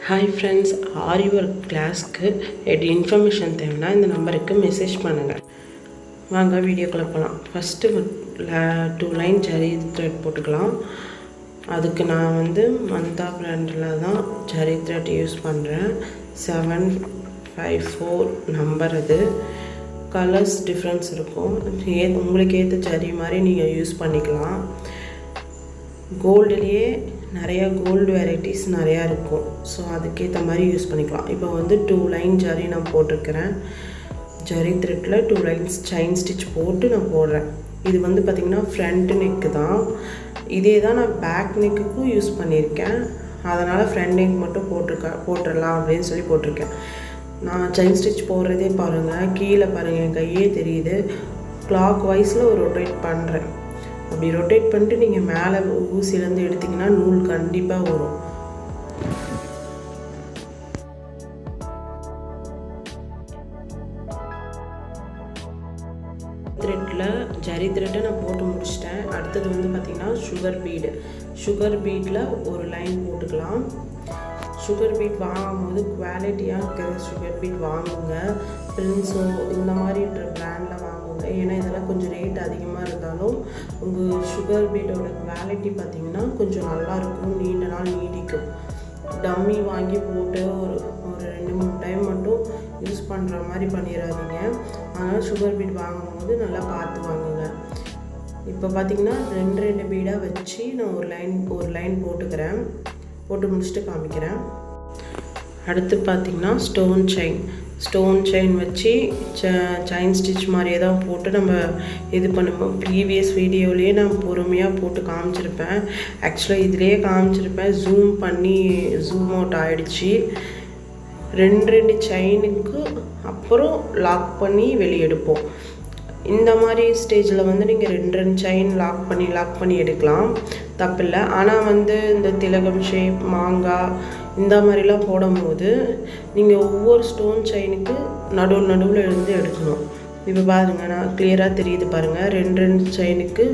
Hi friends, Aari work class ku information தேவைனா இந்த நம்பருக்கு மெசேஜ் பண்ணுங்க. வாங்க வீடியோக்குள்ள போலாம். ஃபர்ஸ்ட் 2 லைன் ஜரி thread போட்டுக்கலாம். அதுக்கு நான் வந்து மந்தா பிராண்ட்ல தான் ஜரி thread யூஸ் பண்றேன். 754 நம்பர் அது. கலர்ஸ் டிஃபரன்ஸ் இருக்கும். உங்களுக்கு ஏத்த ஜரி மாதிரி நீங்க யூஸ் பண்ணிக்கலாம். கோல்ட்லயே நிறைய கோல்ட் வெரைட்டிஸ் நிறைய இருக்கும். ஸோ அதுக்கேற்ற மாதிரி யூஸ் பண்ணிக்கலாம். இப்போ வந்து 2 லைன் ஜரி நான் போட்டிருக்கிறேன். ஜரி த்ரெட்டில் 2 லைன்ஸ் செயின் ஸ்டிச் போட்டு நான் போடுறேன். இது வந்து பார்த்திங்கன்னா ஃப்ரண்ட் நெக்கு தான். இதே தான் நான் பேக் நெக்குக்கும் யூஸ் பண்ணியிருக்கேன். அதனால் ஃப்ரண்ட் நெக் மட்டும் போட்டுடலாம் அப்படின்னு சொல்லி போட்டிருக்கேன். நான் செயின் ஸ்டிச் போடுறதே பாருங்கள், கீழே பாருங்கள் என் கையே தெரியுது. கிளாக் வைஸில் ஒரு ரொட்டேட் பண்ணுறேன். அப்படி ரொட்டேட் பண்ணிட்டு நீங்கள் மேலே ஊசிலேருந்து எடுத்திங்கன்னா நூல் கண்டிப்பாக வரும். த்ரெட்டில் ஜரி த்ரெட்டை நான் போட்டு முடிச்சிட்டேன். அடுத்தது வந்து பார்த்திங்கன்னா சுகர் பீடில் ஒரு லைன் போட்டுக்கலாம். சுகர் பீட் வாங்கும்போது குவாலிட்டியாக இருக்கிற சுகர் பீட் வாங்குங்க. பிரின்ஸோ இந்த மாதிரி பிராண்டில் வாங்குங்க. ஏன்னா இதெல்லாம் கொஞ்சம் ரேட் அதிகமாக இருந்தாலும் உங்கள் சுகர் பீட்டோட குவாலிட்டி பார்த்திங்கன்னா கொஞ்சம் நல்லாயிருக்கும், நீண்ட நாள் நீடிக்கும். டம்மி வாங்கி போட்டு ஒரு 2-3 டைம் மட்டும் யூஸ் பண்ணுற மாதிரி பண்ணிடாதீங்க. அதனால் சுகர் பீட் வாங்கும்போது நல்லா பார்த்து வாங்குங்க. இப்போ பார்த்திங்கன்னா 2 பீடாக வச்சு நான் ஒரு லைன் போட்டுக்கிறேன். போட்டு முடிச்சுட்டு காமிக்கிறேன். அடுத்து பார்த்திங்கன்னா ஸ்டோன் செயின் வச்சு செயின் ஸ்டிச் மாதிரியே தான் போட்டு நம்ம இது பண்ணுவோம். ப்ரீவியஸ் வீடியோலேயே நான் பொறுமையாக போட்டு காமிச்சிருப்பேன். ஆக்சுவலாக இதிலேயே காமிச்சிருப்பேன். ஜூம் அவுட் ஆகிடுச்சு. 2 செயினுக்கு அப்புறம் லாக் பண்ணி வெளியே எடுப்போம். இந்த மாதிரி ஸ்டேஜில் வந்து நீங்கள் 2 செயின் லாக் பண்ணி எடுக்கலாம், தப்பில்லை. ஆனால் வந்து இந்த திலகம் ஷேப், மாங்காய் இந்த மாதிரிலாம் போடும்போது நீங்கள் ஒவ்வொரு ஸ்டோன் செயினுக்கு நடுவில் இருந்து எடுக்கணும். இப்போ பாருங்கள், நான் கிளியராக தெரியுது பாருங்கள். 2 செயினுக்கு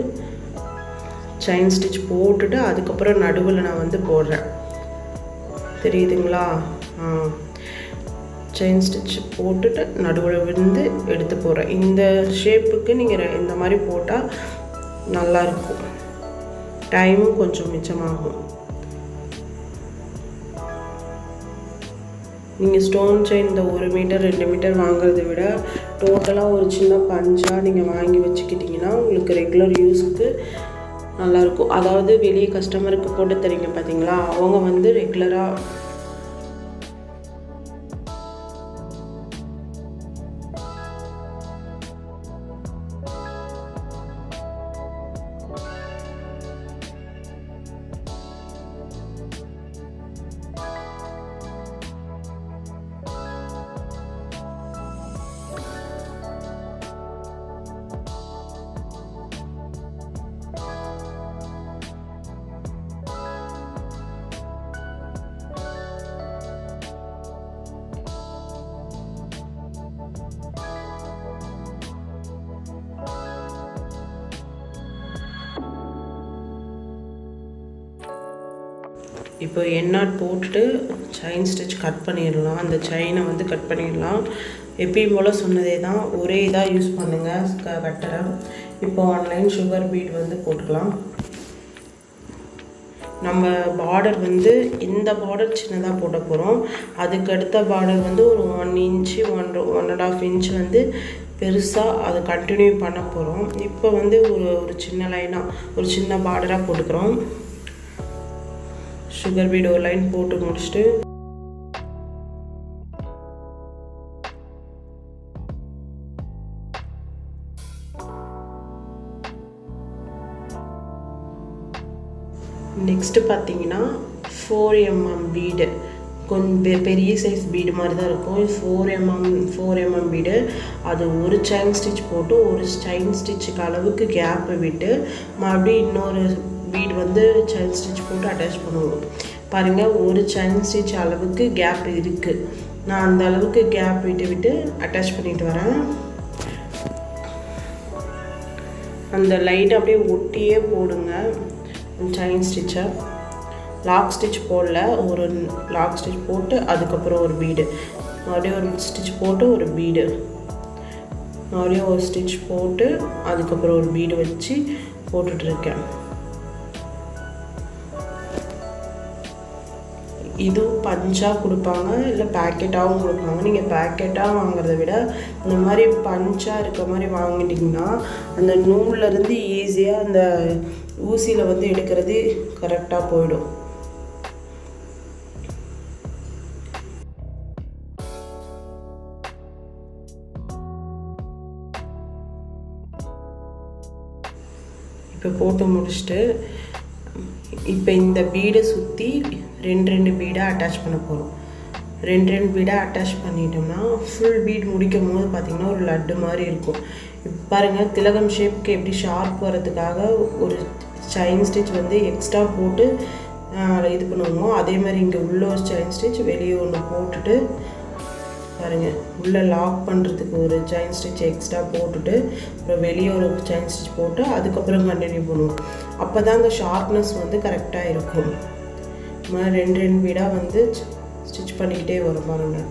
செயின் ஸ்டிச் போட்டுட்டு அதுக்கப்புறம் நடுவில் நான் வந்து போடுறேன். தெரியுதுங்களா? செயின் ஸ்டிச் போட்டுட்டு நடுவில் விழுந்து எடுத்து போடுறேன். இந்த ஷேப்புக்கு நீங்கள் இந்த மாதிரி போட்டால் நல்லாயிருக்கும். டைமும் கொஞ்சம் மிச்சமாகும். நீங்கள் ஸ்டோன் செயின் இந்த 1 மீட்டர் 2 மீட்டர் வாங்குறதை விட டோட்டலாக ஒரு சின்ன பஞ்சாக நீங்கள் வாங்கி வச்சுக்கிட்டிங்கன்னா உங்களுக்கு ரெகுலர் யூஸ்க்கு நல்லாயிருக்கும். அதாவது வெளியே கஸ்டமருக்கு போட்டு தரீங்க பார்த்தீங்களா, அவங்க வந்து ரெகுலராக இப்போ எண்ணாட் போட்டுட்டு செயின் ஸ்டிச் கட் பண்ணிடலாம். அந்த செயினை வந்து கட் பண்ணிடலாம். எப்பயும் போல் சொன்னதே தான், ஒரே இதாக யூஸ் பண்ணுங்கள் கட்டரை. இப்போ 1 லைன் சுகர் பீட் வந்து போட்டுக்கலாம். நம்ம பார்டர் வந்து இந்த பார்டர் சின்னதாக போட போகிறோம். அதுக்கு அடுத்த பார்டர் வந்து ஒரு 1 இன்ச்சு 1.5 இன்ச் வந்து பெருசாக அதை கண்டினியூ பண்ண போகிறோம். இப்போ வந்து ஒரு சின்ன லைனாக ஒரு சின்ன பார்டராக போட்டுக்கிறோம். சுகர் பீட் ஒரு லைன் போட்டு முடிச்சுட்டு நெக்ஸ்ட்டு பார்த்தீங்கன்னா 4mm பீடு, கொஞ்சம் பெரிய சைஸ் பீடு மாதிரி தான் இருக்கும். 4mm bead. அது ஒரு செயின் ஸ்டிச் போட்டு ஒரு செயின் ஸ்டிச்சுக்கு அளவுக்கு கேப்பு விட்டு மறுபடியும் இன்னொரு பீட் வந்து செயின் ஸ்டிச் போட்டு அட்டாச் பண்ணுவோம். பாருங்கள், ஒரு செயின் ஸ்டிச் அளவுக்கு கேப் இருக்குது. நான் அந்த அளவுக்கு கேப் விட்டு அட்டாச் பண்ணிட்டு வரேன். அந்த லைட் அப்படியே ஒட்டியே போடுங்க செயின் ஸ்டிச்சை. லாக் ஸ்டிச் போடல, ஒரு லாக் ஸ்டிச் போட்டு அதுக்கப்புறம் ஒரு பீடு, மறுபடியும் ஒரு ஸ்டிச் போட்டு ஒரு பீடு, மறுபடியும் ஒரு ஸ்டிச் போட்டு அதுக்கப்புறம் ஒரு பீடு வச்சு போட்டுட்ருக்கேன். இது பஞ்சாக கொடுப்பாங்க, இல்லை பேக்கெட்டாகவும் கொடுப்பாங்க. நீங்கள் பேக்கெட்டாக வாங்குறத விட இந்த மாதிரி பஞ்சாக இருக்க மாதிரி வாங்கிட்டிங்கன்னா அந்த நூல்லேருந்து ஈஸியாக அந்த ஊசியில் வந்து எடுக்கிறது கரெக்டாக போயிடும். இப்போ போட்டு முடிச்சுட்டு இப்போ இந்த பீடை சுற்றி ரெண்டு பீடாக அட்டாச் பண்ண போகிறோம். ரெண்டு பீடாக அட்டாச் பண்ணிட்டோம்னா ஃபுல் பீட் முடிக்கும் போது பார்த்திங்கன்னா ஒரு லட்டு மாதிரி இருக்கும். இப்போ பாருங்கள், திலகம் ஷேப்புக்கு எப்படி ஷார்ப் வரதுக்காக ஒரு செயின் ஸ்டிச் வந்து எக்ஸ்ட்ரா போட்டு இது பண்ணுவோமோ அதே மாதிரி இங்கே உள்ள ஒரு செயின் ஸ்டிச் வெளியே ஒன்று போட்டுட்டு பாருங்கள், உள்ளே லாக் பண்ணுறதுக்கு ஒரு செயின் ஸ்டிச் எக்ஸ்ட்ரா போட்டுட்டு அப்புறம் வெளியே ஒரு செயின் ஸ்டிச் போட்டு அதுக்கப்புறம் கண்டினியூ பண்ணுவோம். அப்போ தான் அந்த ஷார்ப்னஸ் வந்து கரெக்டாக இருக்கும். இது மாதிரி ரெண்டு பீடாக வந்து ஸ்டிச் பண்ணிக்கிட்டே வரும் பாருங்கள்.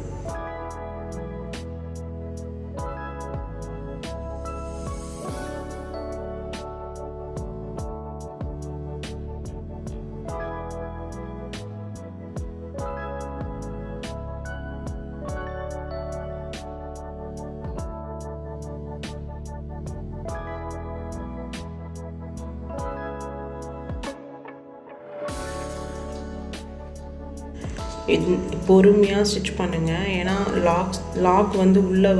பொறுமையாக ஸ்டிச் பண்ணுங்கள். ஏன்னா லாக் வந்து உள்ளே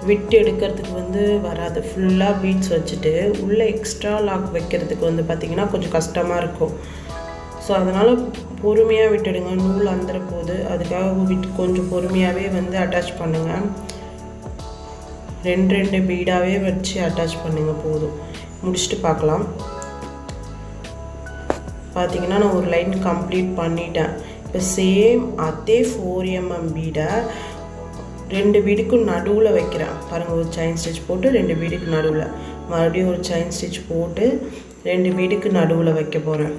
விட்டு எடுக்கிறதுக்கு வந்து வராது. ஃபுல்லாக பீட்ஸ் வச்சுட்டு உள்ளே எக்ஸ்ட்ரா லாக் வைக்கிறதுக்கு வந்து பார்த்திங்கன்னா கொஞ்சம் கஷ்டமாக இருக்கும். ஸோ அதனால் பொறுமையாக விட்டுடுங்க. நூல் அந்துற போது அதுக்காக கொஞ்சம் பொறுமையாகவே வந்து அட்டாச் பண்ணுங்கள். ரெண்டு பீடாகவே வச்சு அட்டாச் பண்ணுங்கள். போதும், முடிச்சுட்டு பார்க்கலாம். பார்த்திங்கன்னா நான் ஒரு லைன் கம்ப்ளீட் பண்ணிட்டேன். இப்போ சேம் அதே 4 mm பீடை ரெண்டு பீடுக்கு நடுவில் வைக்கிறேன் பாருங்கள். ஒரு செயின் ஸ்டிச் போட்டு ரெண்டு பீடுக்கு நடுவில் மறுபடியும் ஒரு செயின் ஸ்டிச் போட்டு ரெண்டு பீடுக்கு நடுவில் வைக்க போகிறேன்.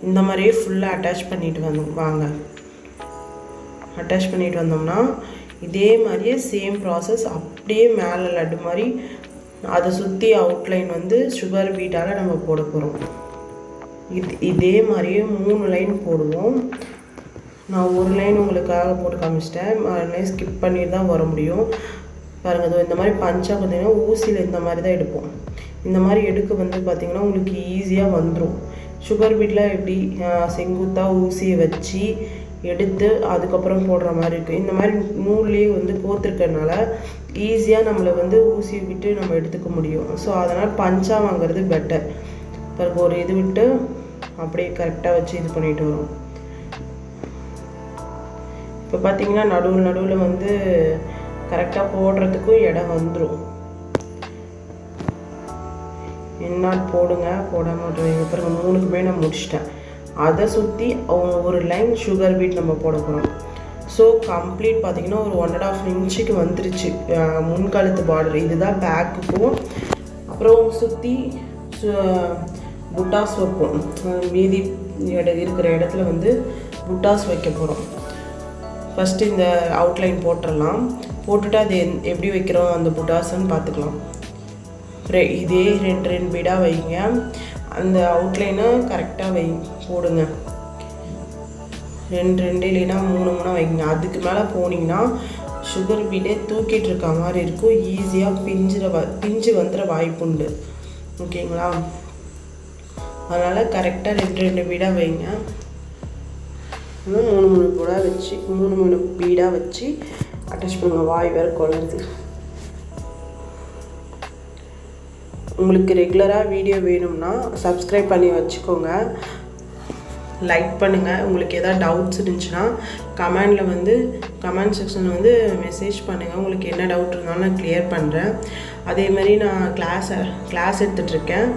இந்த மாதிரியே ஃபுல்லாக அட்டாச் பண்ணிட்டு வாங்க. அட்டாச் பண்ணிட்டு வந்தோம்னா இதே மாதிரியே சேம் ப்ராசஸ் அப்படியே மேலே லட்டு மாதிரி அதை சுற்றி அவுட்லைன் வந்து சுகர் பீட்டால் நம்ம போட போகிறோம். இதே மாதிரியே 3 லைன் போடுவோம். நான் ஒரு லைன் உங்களுக்காக போட்டு காமிச்சிட்டேன். லைன் ஸ்கிப் பண்ணிட்டு தான் வர முடியும். பாருங்கள், அது இந்த மாதிரி பஞ்சாக பார்த்திங்கன்னா ஊசியில் இந்த மாதிரி தான் எடுப்போம். இந்த மாதிரி எடுக்க வந்து பார்த்திங்கன்னா உங்களுக்கு ஈஸியாக வந்துடும். சுகர் பீட்டில் எப்படி செங்குத்தாக ஊசியை வச்சு எடுத்து அதுக்கப்புறம் போடுற மாதிரி இருக்குது. இந்த மாதிரி நூல்லேயே வந்து கோத்துருக்கறனால ஈஸியாக நம்மளை வந்து ஊசியை விட்டு நம்ம எடுத்துக்க முடியும். ஸோ அதனால் பஞ்சாக வாங்குறது பெட்டர். பாருங்கள், ஒரு இது விட்டு அப்படியே கரெக்டாக வச்சு இது பண்ணிட்டு வரும். இப்போ பார்த்திங்கன்னா நடுவில் வந்து கரெக்டாக போடுறதுக்கும் இடம் வந்துடும். என்ன போடுங்க, போட மாட்டேங்க. பாருங்கள், 3க்குமே நான் முடிச்சிட்டேன். அதை சுற்றி ஒரு லைன் சுகர் பீட் நம்ம போட போகிறோம். ஸோ கம்ப்ளீட் பார்த்திங்கன்னா ஒரு 1.5 இன்ச்சுக்கு வந்துருச்சு முன்கழுத்து பார்டர். இதுதான் பேக்குக்கும். அப்புறம் சுற்றி புட்டாஸ் வைப்போம். மீதி இருக்கிற இடத்துல வந்து புட்டாஸ் வைக்க போகிறோம். ஃபஸ்ட்டு இந்த அவுட்லைன் போட்டுடலாம். போட்டுட்டு அது எப்படி வைக்கிறோம் அந்த புட்டாஸ்ன்னு பார்த்துக்கலாம். இதே ரெண்டு பீடாக வைங்க. அந்த அவுட்லைனை கரெக்டாக போடுங்க. ரெண்டு இல்லைன்னா 3 வைங்க. அதுக்கு மேலே போனீங்கன்னா சுகர் பீடே தூக்கிட்டு இருக்க மாதிரி இருக்கும். ஈஸியாக பிஞ்சு வந்துட வாய்ப்புண்டு. ஓகேங்களா? அதனால் கரெக்டாக ரெண்டு பீடாக வைங்க. 3 பீடாக வச்சு 3 பீடாக வச்சு அட்டாச் பண்ணுங்க. வாய் வேறு குளருது. உங்களுக்கு ரெகுலராக வீடியோ வேணும்னா சப்ஸ்கிரைப் பண்ணி வச்சுக்கோங்க. லைக் பண்ணுங்கள். உங்களுக்கு எதாவது டவுட்ஸ் இருந்துச்சுன்னா கமெண்ட் செக்ஷனில் வந்து மெசேஜ் பண்ணுங்கள். உங்களுக்கு என்ன டவுட் இருந்தாலும் நான் கிளியர் பண்ணுறேன். அதேமாதிரி நான் கிளாஸ் எடுத்துகிட்ருக்கேன்.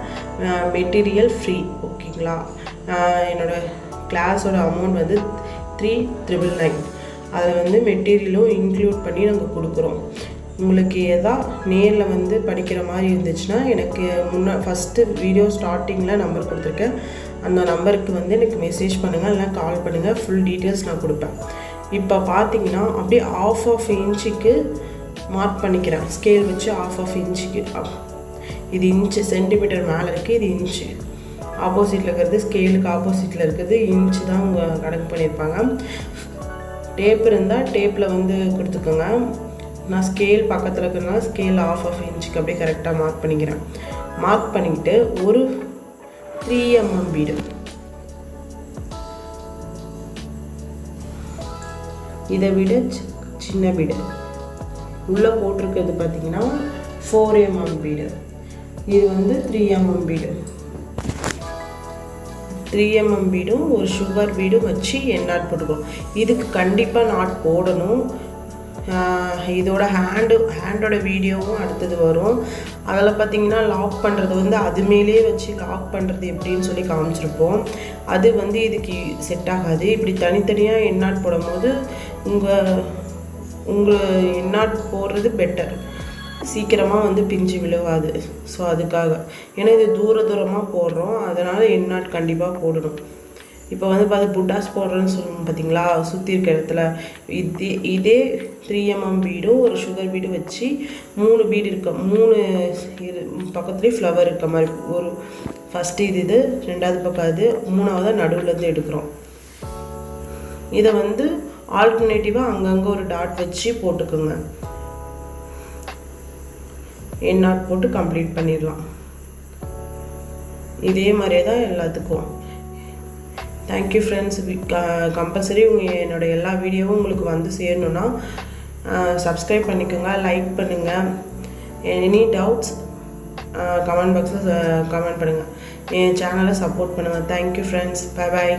Material free. ஓகேங்களா? என்னோடய கிளாஸோட அமௌண்ட் வந்து 3,999. அதில் வந்து மெட்டீரியலும் இன்க்ளூட் பண்ணி நாங்கள் கொடுக்குறோம். உங்களுக்கு நேரில் வந்து படிக்கிற மாதிரி இருந்துச்சுன்னா எனக்கு ஃபஸ்ட்டு வீடியோ ஸ்டார்டிங்கில் நம்பர் கொடுத்துருக்கேன். அந்த நம்பருக்கு வந்து எனக்கு மெசேஜ் பண்ணுங்கள், இல்லை கால் பண்ணுங்கள், ஃபுல் டீட்டெயில்ஸ் நான் கொடுப்பேன். இப்போ பார்த்தீங்கன்னா அப்படியே ஆஃப் இன்ச்சுக்கு மார்க் பண்ணிக்கிறேன். ஸ்கேல் வச்சு ஆஃப் இன்ச்சுக்கு. இது இன்ச்சு, சென்டிமீட்டர் மேலே இருக்குது, இது இன்ச்சு. ஆப்போசிட்டில் இருக்கிறது, ஸ்கேலுக்கு ஆப்போசிட்டில் இருக்கிறது இன்ச்சு தான் அவங்க கணக்கு பண்ணியிருப்பாங்க. டேப் இருந்தால் டேப்பில் வந்து கொடுத்துக்கோங்க. நான் ஸ்கேல் பக்கத்தில் இருக்கிறதுனால ஸ்கேல் ஆஃப் இன்ச்சுக்கு அப்படியே கரெக்டாக மார்க் பண்ணிக்கிறேன். மார்க் பண்ணிக்கிட்டு ஒரு 3 mm பீடு, இதை விட சின்ன பீடு உள்ளே போட்டிருக்கிறது பார்த்தீங்கன்னா 4 mm பீடு. இது வந்து 3 mm பீடு. 3 mm பீடும் ஒரு சுகர் பீடும் வச்சு நாட் போட்டுக்கணும். இதுக்கு கண்டிப்பாக நாட் போடணும். இதோட ஹேண்டோட வீடியோவும் அடுத்தது வரும். அதில் பார்த்தீங்கன்னா லாக் பண்ணுறது வந்து அது மேலே வச்சு லாக் பண்ணுறது எப்படின்னு சொல்லி காமிச்சிருப்போம். அது வந்து இதுக்கு செட் ஆகாது. இப்படி தனித்தனியாக நாட் போடும்போது உங்கள் நாட் போடுறது பெட்டர், சீக்கிரமாக வந்து பிஞ்சு விழுவாது. ஸோ அதுக்காக, ஏன்னா இது தூரமாக போடுறோம், அதனால் நாட் கண்டிப்பாக போடணும். இப்போ வந்து பார்த்து புட்டாஸ் போடுறேன்னு சொல்லணும் பார்த்தீங்களா, சுற்றி இருக்க இடத்துல இதே 3 mm பீடும் ஒரு சுகர் பீடு வச்சு 3 பீடு இருக்க, 3 பக்கத்துலேயே ஃப்ளவர் இருக்க மாதிரி, ஒரு ஃபஸ்ட்டு இது, ரெண்டாவது பக்கம் அது, மூணாவது நடுவுலேருந்து எடுக்கிறோம். இதை வந்து ஆல்டர்னேட்டிவாக அங்கங்கே ஒரு டாட் வச்சு போட்டுக்கோங்க. நாட் போட்டு கம்ப்ளீட் பண்ணிடலாம். இதே மாதிரியே தான் எல்லாத்துக்கும். Thank you friends. கம்பல்சரி என்னோடய எல்லா வீடியோவும் உங்களுக்கு வந்து சேரணுன்னா சப்ஸ்கிரைப் பண்ணிக்கோங்க, லைக் பண்ணுங்கள். எனி டவுட்ஸ் கமெண்ட் பாக்ஸில் கமெண்ட் பண்ணுங்கள். என் சேனலை சப்போர்ட் பண்ணுங்கள். Thank you friends. Bye bye.